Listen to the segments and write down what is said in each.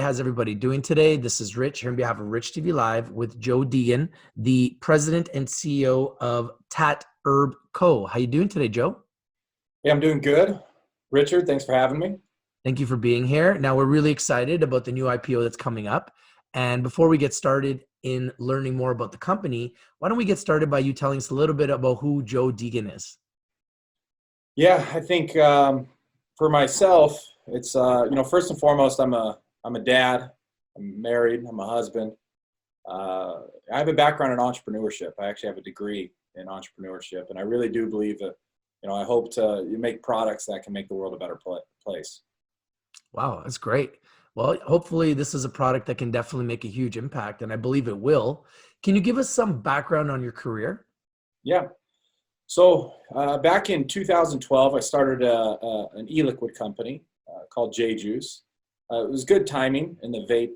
how's everybody doing today? This is Rich here on behalf of Rich TV Live with Joe Deighan, the president and CEO of TAAT Herb Co. How you doing today, Joe? Hey, I'm doing good. Richard, thanks for having me. Thank you for being here. Now, we're really excited about the new IPO that's coming up. And before we get started in learning more about the company, why don't we get started by you telling us a little bit about who Joe Deighan is? Yeah, I think for myself, it's first and foremost, I'm a dad. I'm married. I'm a husband. I have a background in entrepreneurship. I actually have a degree in entrepreneurship, and I really do believe that I hope to make products that can make the world a better place. Wow, that's great. Well, hopefully this is a product that can definitely make a huge impact, and I believe it will. Can you give us some background on your career? Yeah. So back in 2012, I started an e-liquid company called J Juice. It was good timing in the vape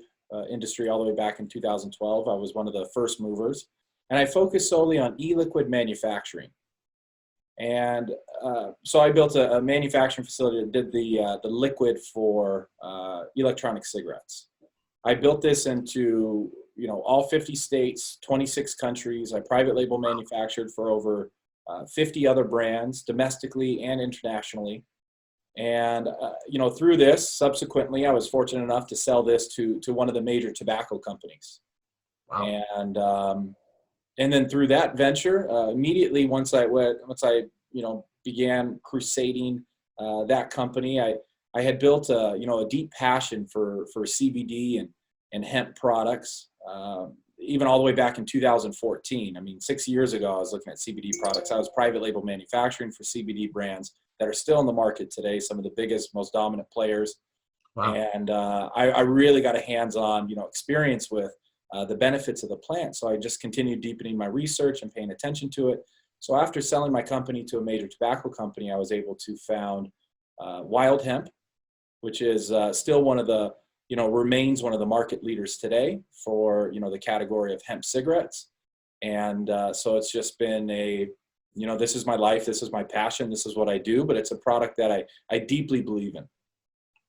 industry all the way back in 2012. I was one of the first movers, and I focused solely on e-liquid manufacturing. And so I built a manufacturing facility that did the liquid for electronic cigarettes. I built this into all 50 states, 26 countries. I private label manufactured for over 50 other brands domestically and internationally. And through this, subsequently, I was fortunate enough to sell this to one of the major tobacco companies. Wow. And then through that venture, immediately once I began crusading that company, I had built a deep passion for CBD and hemp products. Even all the way back in 2014. I mean, 6 years ago, I was looking at CBD products. I was private label manufacturing for CBD brands that are still in the market today, some of the biggest, most dominant players. Wow. And I really got a hands-on, experience with the benefits of the plant. So I just continued deepening my research and paying attention to it. So after selling my company to a major tobacco company, I was able to found Wild Hemp, which is still one of the remains one of the market leaders today for, the category of hemp cigarettes. And so it's just been this is my life, this is my passion, this is what I do, but it's a product that I deeply believe in.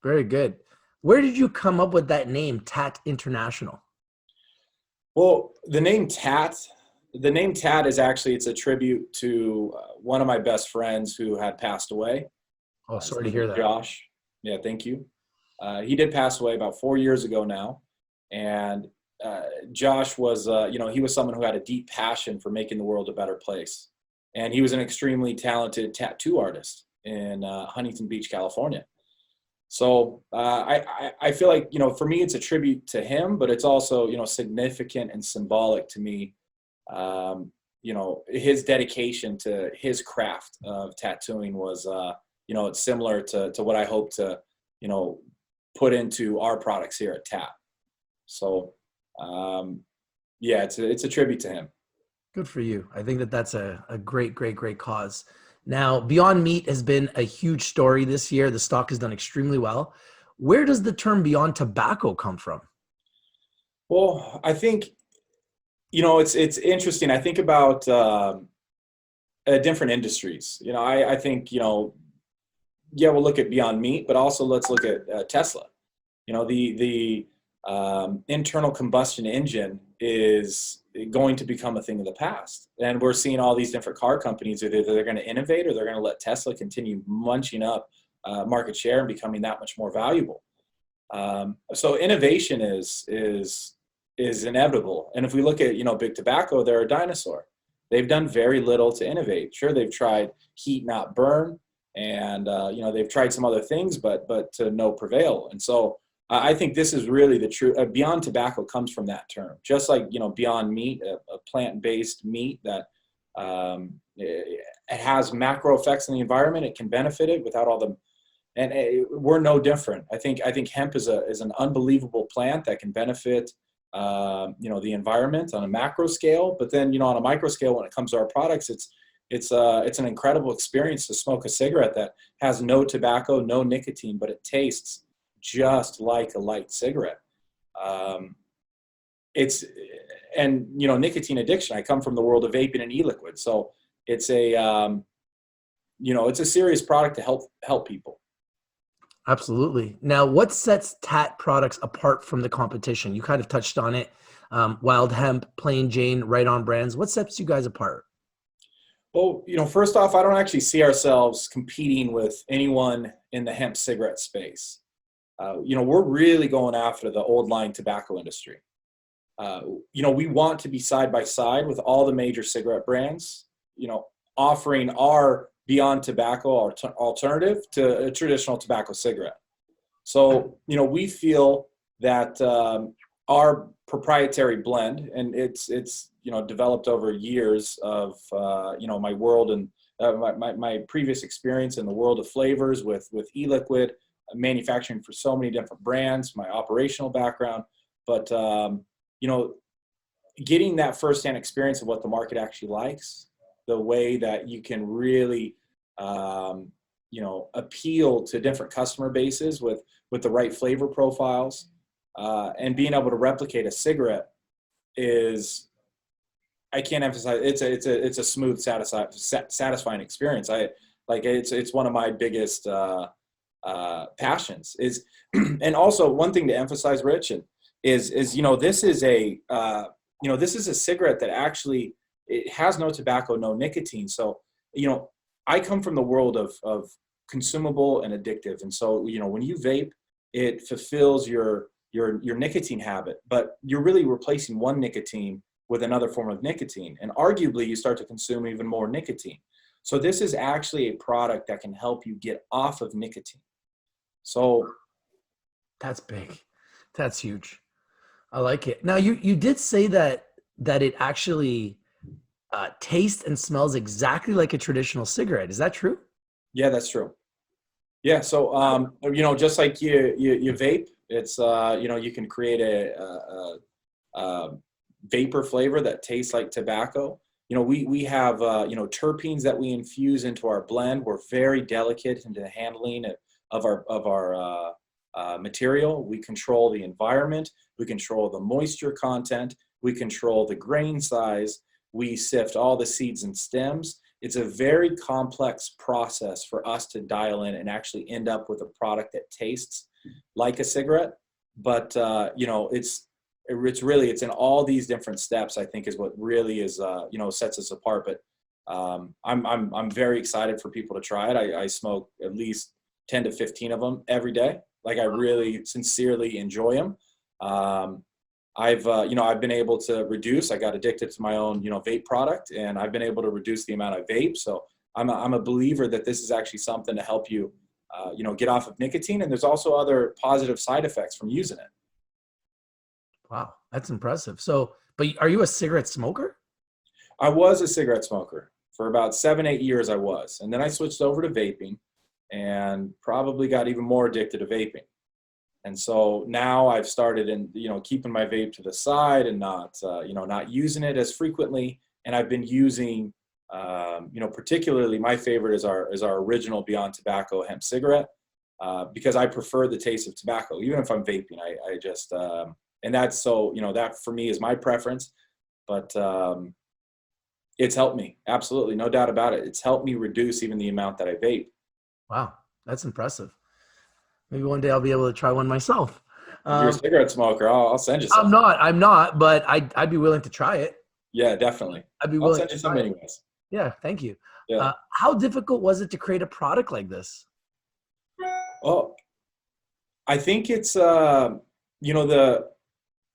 Very good. Where did you come up with that name, TAAT International? Well, the name TAAT is actually, it's a tribute to one of my best friends who had passed away. Oh, sorry to hear that. Josh. Yeah, thank you. He did pass away about 4 years ago now. And Josh was, he was someone who had a deep passion for making the world a better place. And he was an extremely talented tattoo artist in Huntington Beach, California. So I feel like, for me, it's a tribute to him, but it's also, significant and symbolic to me. His dedication to his craft of tattooing was, it's similar to what I hope to, put into our products here at TAAT. So, yeah, it's a tribute to him. Good for you. I think that's a great cause. Now, Beyond Meat has been a huge story this year. The stock has done extremely well. Where does the term Beyond Tobacco come from? Well, I think, it's interesting. I think about different industries. I think, yeah, we'll look at Beyond Meat, but also let's look at Tesla. The internal combustion engine is going to become a thing of the past. And we're seeing all these different car companies, either they're going to innovate or they're going to let Tesla continue munching up market share and becoming that much more valuable. So innovation is inevitable. And if we look at, big tobacco, they're a dinosaur. They've done very little to innovate. Sure, they've tried heat not burn, and they've tried some other things, but to no prevail. And so I think this is really the true Beyond Tobacco comes from that term. Just like Beyond Meat, a plant-based meat that it has macro effects on the environment. It can benefit it without all the, and we're no different. I think hemp is an unbelievable plant that can benefit the environment on a macro scale. But then on a micro scale, when it comes to our products, it's an incredible experience to smoke a cigarette that has no tobacco, no nicotine, but it tastes just like a light cigarette. Nicotine addiction. I come from the world of vaping and e-liquid, so it's a it's a serious product to help people. Absolutely. Now, what sets TAAT products apart from the competition? You kind of touched on it. Wild hemp, plain Jane, right on brands. What sets you guys apart? Well, first off, I don't actually see ourselves competing with anyone in the hemp cigarette space. We're really going after the old line tobacco industry. We want to be side by side with all the major cigarette brands, offering our beyond tobacco alternative to a traditional tobacco cigarette. So, we feel that our proprietary blend, and it's developed over years of my world and my previous experience in the world of flavors with e-liquid, manufacturing for so many different brands, my operational background, but getting that firsthand experience of what the market actually likes, the way that you can really appeal to different customer bases with the right flavor profiles, and being able to replicate a cigarette is, I can't emphasize, it's a smooth, satisfying experience. It's one of my biggest passions is, and also one thing to emphasize, Rich, is this is a cigarette that actually, it has no tobacco, no nicotine. So I come from the world of consumable and addictive, and so when you vape, it fulfills your nicotine habit, but you're really replacing one nicotine with another form of nicotine, and arguably you start to consume even more nicotine. So this is actually a product that can help you get off of nicotine. So That's big. That's huge. I like it. Now, you did say that it actually tastes and smells exactly like a traditional cigarette. Is that true? yeah, that's true. Yeah, so just like you vape, it's you can create a vapor flavor that tastes like tobacco. We have terpenes that we infuse into our blend. We're very delicate into the handling of our material. We control the environment. We control the moisture content. We control the grain size. We sift all the seeds and stems. It's a very complex process for us to dial in and actually end up with a product that tastes like a cigarette. But it's in all these different steps, I think, is what really is sets us apart. But I'm very excited for people to try it. I smoke at least 10 to 15 of them every day. Like, I really sincerely enjoy them. I've been able to reduce. I got addicted to my own vape product, and I've been able to reduce the amount I vape. So I'm a believer that this is actually something to help you get off of nicotine. And there's also other positive side effects from using it. Wow, that's impressive. So, but are you a cigarette smoker? I was a cigarette smoker for about 7-8 years. I was, and then I switched over to vaping, and probably got even more addicted to vaping. And so now I've started keeping my vape to the side and not using it as frequently. And I've been using, particularly my favorite is our original Beyond Tobacco hemp cigarette, because I prefer the taste of tobacco, even if I'm vaping. I just, and that's that for me is my preference, but it's helped me. Absolutely. No doubt about it. It's helped me reduce even the amount that I vape. Wow, that's impressive. Maybe one day I'll be able to try one myself. If you're a cigarette smoker, I'll send you some. I'm not, but I'd be willing to try it. Yeah, definitely. I'd be I'll willing send to you some try it. anyways. Yeah, thank you. Yeah. How difficult was it to create a product like this? Oh, I think it's the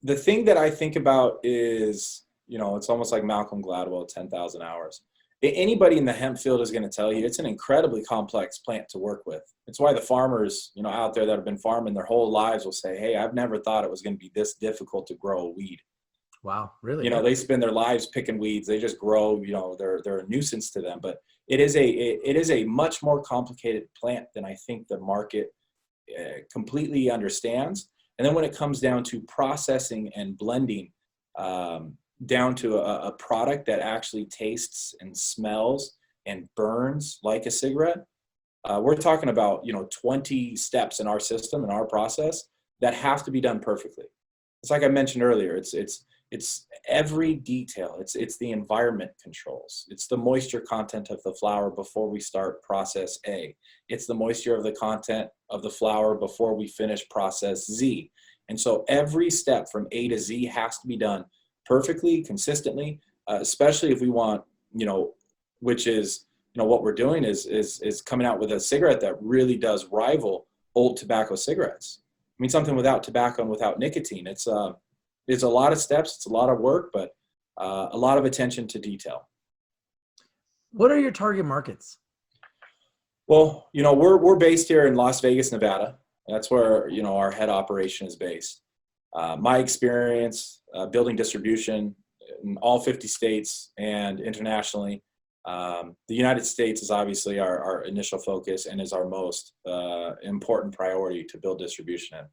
thing that I think about is it's almost like Malcolm Gladwell, 10,000 hours. Anybody in the hemp field is going to tell you it's an incredibly complex plant to work with. It's why the farmers out there that have been farming their whole lives will say, hey, I've never thought it was going to be this difficult to grow a weed. Wow, really? They spend their lives picking weeds. They just grow, they're a nuisance to them. But it is a much more complicated plant than I think the market completely understands. And then when it comes down to processing and blending, down to a product that actually tastes and smells and burns like a cigarette, we're talking about 20 steps in our system, in our process, that have to be done perfectly. It's like I mentioned earlier, it's It's every detail. It's the environment controls. It's the moisture content of the flower before we start process A. It's the moisture of the content of the flower before we finish process Z. And so every step from A to Z has to be done perfectly, consistently, especially if we want, which is, what we're doing is coming out with a cigarette that really does rival old tobacco cigarettes. I mean, something without tobacco and without nicotine. It's a lot of steps, it's a lot of work, but a lot of attention to detail. What are your target markets? Well, we're based here in Las Vegas, Nevada. That's where, our head operation is based. My experience building distribution in all 50 states and internationally. The United States is obviously our initial focus and is our most important priority to build distribution in.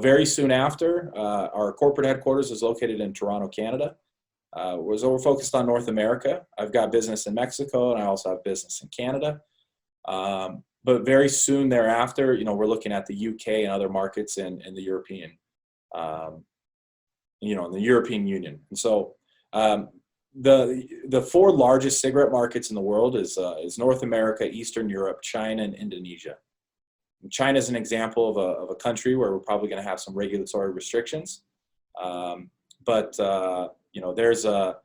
Very soon after, our corporate headquarters is located in Toronto, Canada. We're focused on North America. I've got business in Mexico, and I also have business in Canada. But very soon thereafter, we're looking at the UK and other markets in the European, in the European Union. And so the four largest cigarette markets in the world is North America, Eastern Europe, China, and Indonesia. China is an example of a country where we're probably going to have some regulatory restrictions, but there's a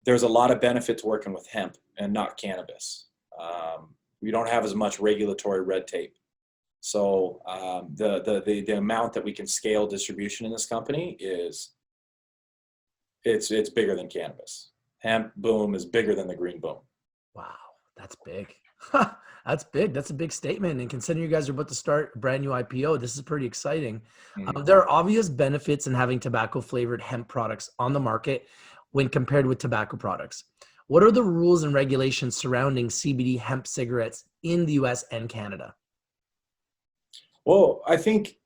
lot of benefit to working with hemp and not cannabis. We don't have as much regulatory red tape, so the amount that we can scale distribution in this company it's bigger than cannabis. Hemp boom is bigger than the green boom. Wow, that's big. That's big. That's a big statement. And considering you guys are about to start a brand new IPO, this is pretty exciting. Mm-hmm. There are obvious benefits in having tobacco flavored hemp products on the market when compared with tobacco products. What are the rules and regulations surrounding CBD hemp cigarettes in the US and Canada? Well, I think,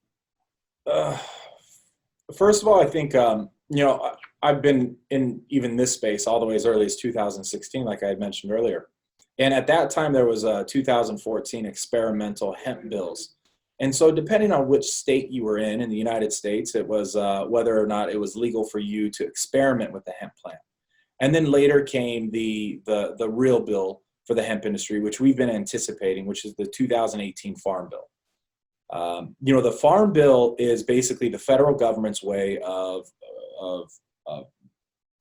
first of all, I think, I've been in even this space all the way as early as 2016, like I had mentioned earlier. And at that time, there was 2014 experimental hemp bills. And so depending on which state you were in the United States, it was whether or not it was legal for you to experiment with the hemp plant. And then later came the real bill for the hemp industry, which we've been anticipating, which is the 2018 Farm Bill. The Farm Bill is basically the federal government's way of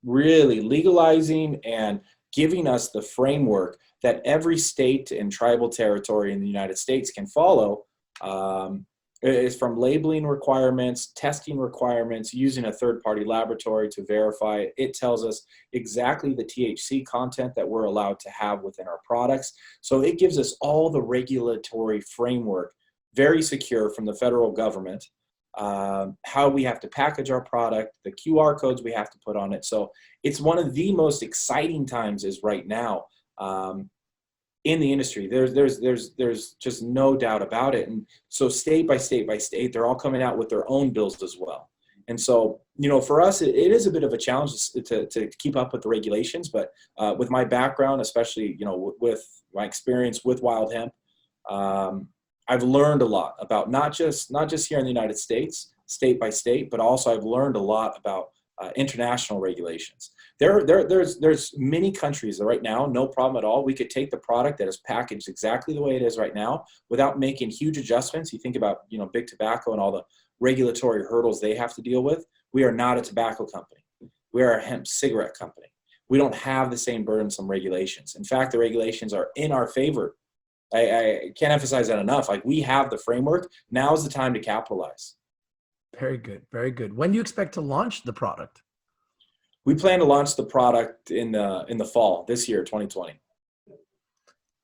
really legalizing and giving us the framework that every state and tribal territory in the United States can follow. Is from labeling requirements, testing requirements, using a third-party laboratory to verify it. It tells us exactly the THC content that we're allowed to have within our products. So it gives us all the regulatory framework, very secure from the federal government, how we have to package our product, the QR codes we have to put on it. So it's one of the most exciting times is right now in the industry. There's just no doubt about it. And so state by state by state, they're all coming out with their own bills as well. And so, for us, it is a bit of a challenge to keep up with the regulations. But with my background, especially, with my experience with wild hemp, I've learned a lot about not just here in the United States, state by state, but also I've learned a lot about international regulations. There's many countries that right now, no problem at all. We could take the product that is packaged exactly the way it is right now without making huge adjustments. You think about, big tobacco and all the regulatory hurdles they have to deal with. We are not a tobacco company. We are a hemp cigarette company. We don't have the same burdensome regulations. In fact, the regulations are in our favor. I can't emphasize that enough. Like, we have the framework. Now is the time to capitalize. Very good. Very good. When do you expect to launch the product? We plan to launch the product in the fall this year, 2020.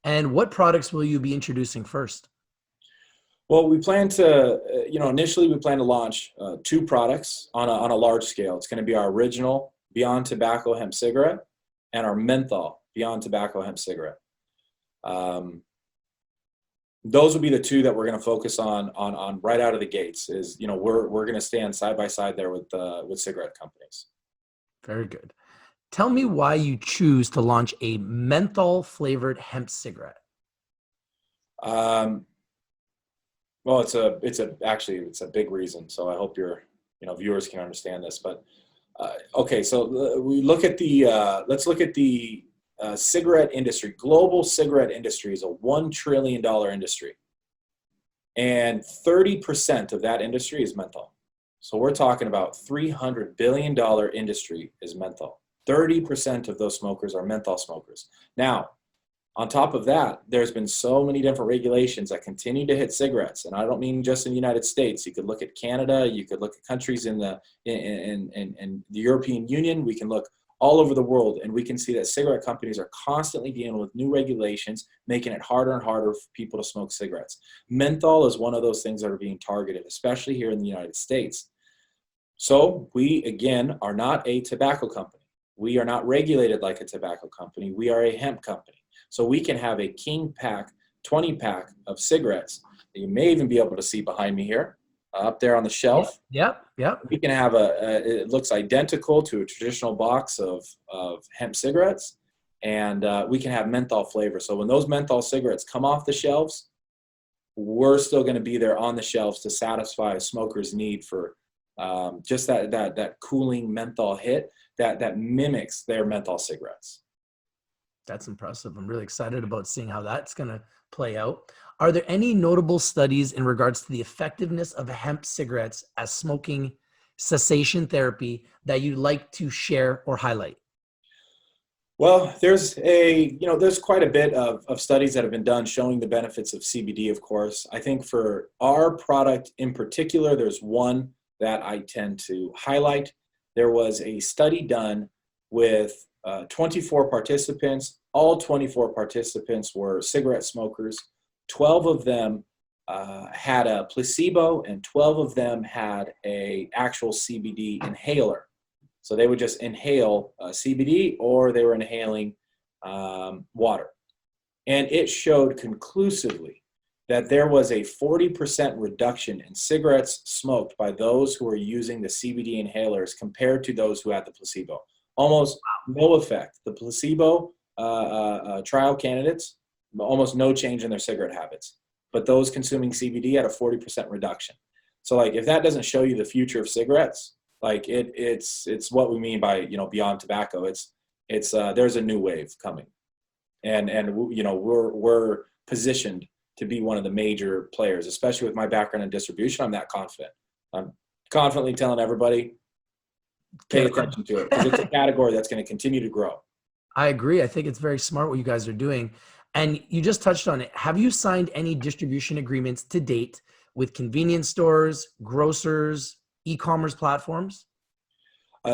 And what products will you be introducing first? Well, we plan to, initially we plan to launch 2 products on a large scale. It's going to be our original Beyond Tobacco hemp cigarette and our menthol Beyond Tobacco hemp cigarette. Those will be the 2 that we're going to focus on right out of the gates. Is we're going to stand side by side there with cigarette companies. Very good. Tell me why you choose to launch a menthol flavored hemp cigarette. Well, it's a big reason. So I hope your viewers can understand this. But Okay, so we look at the let's look at the cigarette industry. Global cigarette industry is a $1 trillion industry, and 30% of that industry is menthol. So we're talking about $300 billion industry is menthol. 30% of those smokers are menthol smokers. Now, on top of that, there's been so many different regulations that continue to hit cigarettes, and I don't mean just in the United States. You could look at Canada, you could look at countries in the European Union. We can look all over the world, and we can see that cigarette companies are constantly dealing with new regulations, making it harder and harder for people to smoke cigarettes. Menthol is one of those things that are being targeted, especially here in the United States. So we, again, are not a tobacco company. We are not regulated like a tobacco company. We are a hemp company. So we can have a king pack, 20 pack of cigarettes that you may even be able to see behind me here, up there on the shelf. Yep. We can have it looks identical to a traditional box of hemp cigarettes, and we can have menthol flavor. So when those menthol cigarettes come off the shelves, we're still going to be there on the shelves to satisfy a smoker's need for just that cooling menthol hit that mimics their menthol cigarettes. That's impressive. I'm really excited about seeing how that's going to play out. Are there any notable studies in regards to the effectiveness of hemp cigarettes as smoking cessation therapy that you'd like to share or highlight? Well, there's quite a bit of studies that have been done showing the benefits of CBD, of course. I think for our product in particular, there's one that I tend to highlight. There was a study done with 24 participants. All 24 participants were cigarette smokers. 12 of them had a placebo, and 12 of them had a actual CBD inhaler. So they would just inhale CBD, or they were inhaling water. And it showed conclusively that there was a 40% reduction in cigarettes smoked by those who were using the CBD inhalers compared to those who had the placebo. Almost no effect. The placebo trial candidates, almost no change in their cigarette habits. But those consuming CBD had a 40% reduction. So like, if that doesn't show you the future of cigarettes, like it's what we mean by, beyond tobacco. It's there's a new wave coming, and we're positioned to be one of the major players, especially with my background in distribution. I'm that confident. I'm confidently telling everybody, pay attention to it, because it's a category that's going to continue to grow. I agree. I think it's very smart what you guys are doing. And you just touched on it. Have you signed any distribution agreements to date with convenience stores, grocers, e-commerce platforms?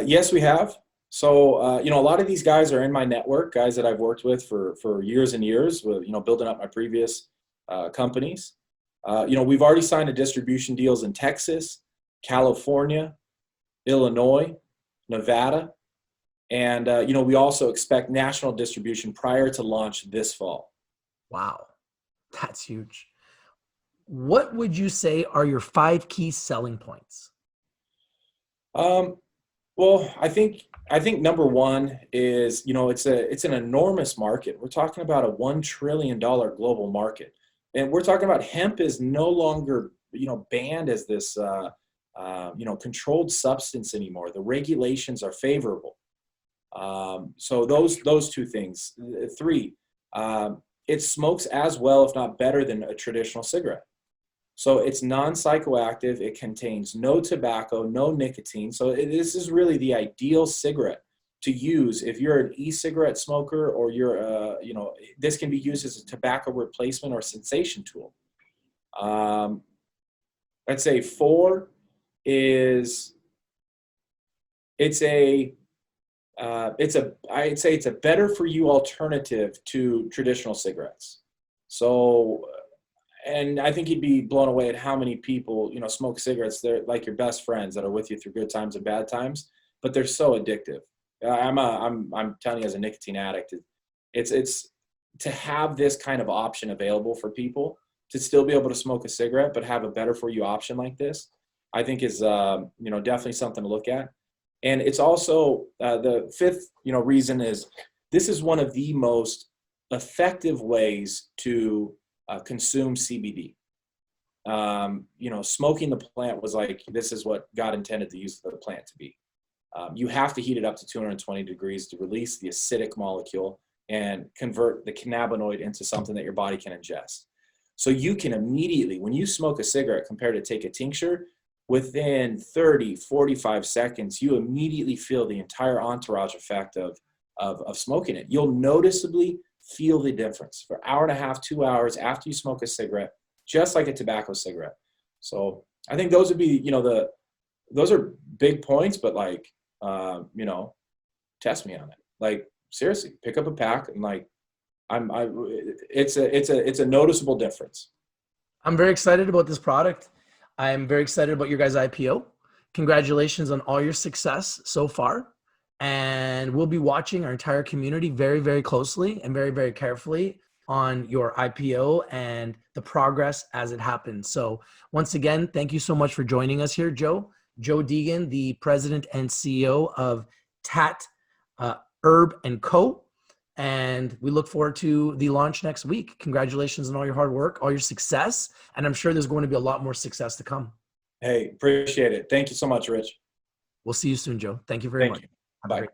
Yes, we have. So, a lot of these guys are in my network, guys that I've worked with for years and years, with, building up my previous companies. We've already signed a distribution deals in Texas, California, Illinois, Nevada. And, we also expect national distribution prior to launch this fall. Wow, that's huge. What would you say are your 5 key selling points? Well, I think number one is, it's an enormous market. We're talking about a $1 trillion global market. And we're talking about hemp is no longer, banned as this, controlled substance anymore. The regulations are favorable. So those two things. 3, it smokes as well, if not better, than a traditional cigarette. So it's non-psychoactive. It contains no tobacco, no nicotine. So this is really the ideal cigarette to use if you're an e-cigarette smoker, or you're, this can be used as a tobacco replacement or cessation tool. I'd say 4 is I'd say it's a better for you alternative to traditional cigarettes. So, and I think you'd be blown away at how many people, smoke cigarettes. They're like your best friends that are with you through good times and bad times, but they're so addictive. I'm telling you, as a nicotine addict, it's to have this kind of option available for people to still be able to smoke a cigarette, but have a better for you option like this, I think is, definitely something to look at. And it's also the 5th, reason is this is one of the most effective ways to consume CBD. Smoking the plant was like, this is what God intended the use of the plant to be. You have to heat it up to 220 degrees to release the acidic molecule and convert the cannabinoid into something that your body can ingest. So you can immediately, when you smoke a cigarette compared to take a tincture, within 30, 45 seconds, you immediately feel the entire entourage effect of smoking it. You'll noticeably feel the difference for an hour and a half, 2 hours after you smoke a cigarette, just like a tobacco cigarette. So I think those would be, those are big points, but like, test me on it. Like, seriously, pick up a pack and like, it's a noticeable difference. I'm very excited about this product. I'm very excited about your guys' IPO. Congratulations on all your success so far. And we'll be watching our entire community very, very closely and very, very carefully on your IPO and the progress as it happens. So once again, thank you so much for joining us here, Joe. Joe Deighan, the president and CEO of TAAT Herb Co. And we look forward to the launch next week. Congratulations on all your hard work, all your success. And I'm sure there's going to be a lot more success to come. Hey, appreciate it. Thank you so much, Rich. We'll see you soon, Joe. Thank you very much. Bye.